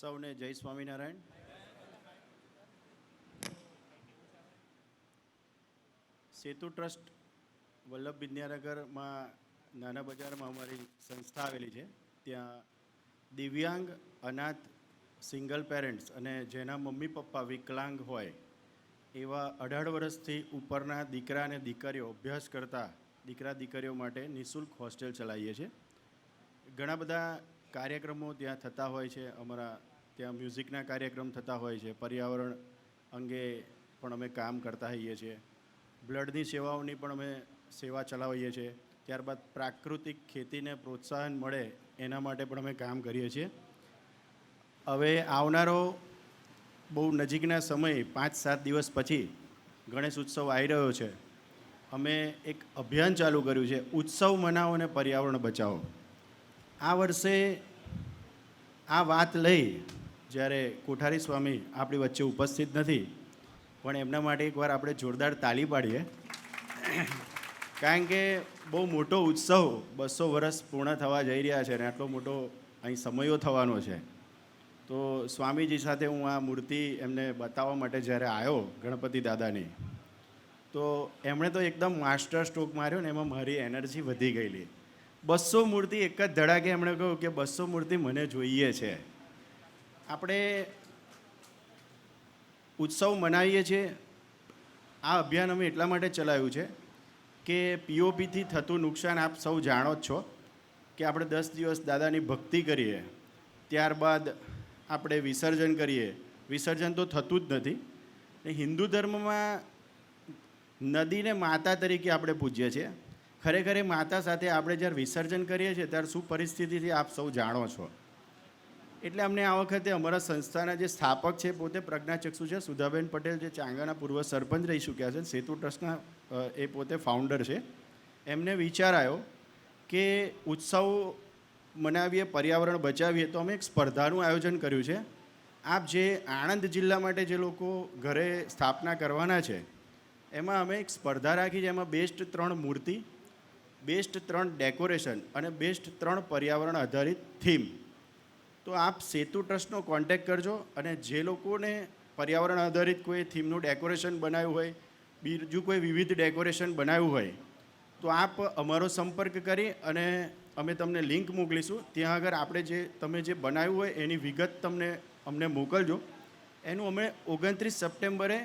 સૌને જય સ્વામિનારાયણ. સેતુ ટ્રસ્ટ વલ્લભ વિદ્યાનગરમાં નાના બજારમાં અમારી સંસ્થા આવેલી છે. ત્યાં દિવ્યાંગ, અનાથ, સિંગલ પેરેન્ટ્સ અને જેના મમ્મી પપ્પા વિકલાંગ હોય એવા 18 વર્ષથી ઉપરના દીકરા અને દીકરીઓ અભ્યાસ કરતા દીકરા દીકરીઓ માટે નિઃશુલ્ક હોસ્ટેલ ચલાવીએ છીએ. ઘણા બધા કાર્યક્રમો ત્યાં થતા હોય છે. અમારા ત્યાં મ્યુઝિકના કાર્યક્રમ થતા હોય છે. પર્યાવરણ અંગે પણ અમે કામ કરતા હોઈએ છીએ. બ્લડની સેવાઓની પણ અમે સેવા ચલાવીએ છીએ. ત્યારબાદ પ્રાકૃતિક ખેતીને પ્રોત્સાહન મળે એના માટે પણ અમે કામ કરીએ છીએ. હવે આવનારો બહુ નજીકના સમયે 5-7 દિવસ પછી ગણેશ ઉત્સવ આવી રહ્યો છે. અમે એક અભિયાન ચાલુ કર્યું છે, ઉત્સવ મનાવો અને પર્યાવરણ બચાવો. આ વર્ષે આ વાત લઈ જ્યારે કોઠારી સ્વામી આપણી વચ્ચે ઉપસ્થિત નથી, પણ એમના માટે એકવાર આપણે જોરદાર તાળી પાડીએ. કારણ કે બહુ મોટો ઉત્સવ 200 વર્ષ પૂર્ણ થવા જઈ રહ્યા છે અને આટલો મોટો અહીં સમયો થવાનો છે. તો સ્વામીજી સાથે હું આ મૂર્તિ એમને બતાવવા માટે જ્યારે આવ્યો ગણપતિ દાદાની, તો એમણે તો એકદમ માસ્ટર સ્ટ્રોક માર્યો ને એમાં મારી એનર્જી વધી ગયેલી. 200 મૂર્તિ એક જ ધડાકે એમણે કહ્યું કે 200 મૂર્તિ મને જોઈએ છે. આપણે ઉત્સવ મનાવીએ છીએ. આ અભિયાન અમે એટલા માટે ચલાવ્યું છે કે પીઓપીથી થતું નુકસાન આપ સૌ જાણો જ છો કે આપણે 10 દિવસ દાદાની ભક્તિ કરીએ, ત્યારબાદ આપણે વિસર્જન કરીએ. વિસર્જન તો થતું જ નથી. હિન્દુ ધર્મમાં નદીને માતા તરીકે આપણે પૂજીએ છીએ. ખરેખર એ માતા સાથે આપણે જ્યારે વિસર્જન કરીએ છીએ ત્યારે શું પરિસ્થિતિથી આપ સૌ જાણો છો. એટલે અમને આ વખતે અમારા સંસ્થાના જે સ્થાપક છે પોતે પ્રજ્ઞાચક્ષુ છે, સુધાબેન પટેલ, જે ચાંગાના પૂર્વ સરપંચ રહી ચૂક્યા છે, સેતુ ટ્રસ્ટના એ પોતે ફાઉન્ડર છે. એમને વિચાર આવ્યો કે ઉત્સવ મનાવીએ, પર્યાવરણ બચાવીએ, તો અમે એક સ્પર્ધાનું આયોજન કર્યું છે. આપ જે આણંદ જિલ્લા માટે જે લોકો ઘરે સ્થાપના કરવાના છે એમાં અમે એક સ્પર્ધા રાખી છે. એમાં બેસ્ટ 3 મૂર્તિ, બેસ્ટ 3 ડેકોરેશન અને બેસ્ટ 3 પર્યાવરણ આધારિત થીમ. તો આપ સેતુ ટ્રસ્ટનો કોન્ટેક્ટ કરજો અને જે લોકોને પર્યાવરણ આધારિત કોઈ થીમનું ડેકોરેશન બનાવ્યું હોય, બીજું કોઈ વિવિધ ડેકોરેશન બનાવ્યું હોય, તો આપ અમારો સંપર્ક કરી અને અમે તમને લિંક મોકલીશું. ત્યાં આગળ આપણે તમે જે બનાવ્યું હોય એની વિગત અમને મોકલજો. એનું અમે 29 સપ્ટેમ્બરે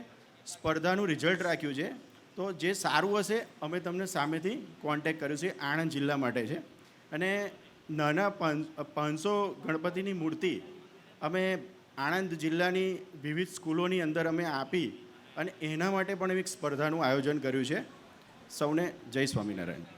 સ્પર્ધાનું રિઝલ્ટ રાખ્યું છે. તો જે સારું હશે અમે તમને સામેથી કોન્ટેક્ટ કર્યું છે. આણંદ જિલ્લા માટે છે. અને નાના 500 ગણપતિની મૂર્તિ અમે આણંદ જિલ્લાની વિવિધ સ્કૂલોની અંદર અમે આપી અને એના માટે પણ એક સ્પર્ધાનું આયોજન કર્યું છે. સૌને જય સ્વામિનારાયણ.